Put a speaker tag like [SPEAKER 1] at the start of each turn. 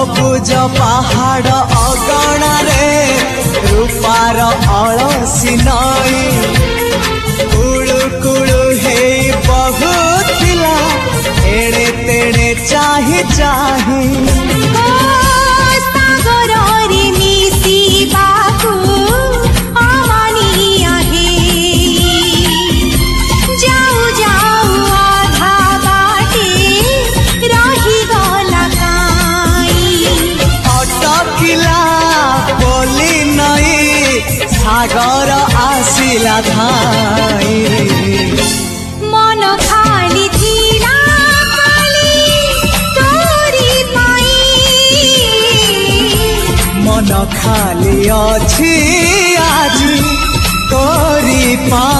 [SPEAKER 1] सबुज पहाड़ अगणा रे रूपार अलसी नई कुळु कुळु हे बहुथिला एड़े तेड़े चाही चाही सागर आसिला धाई
[SPEAKER 2] मन खाली थिला खाली तोरी पाई
[SPEAKER 1] मन खाली अछि आज तोरी पाई।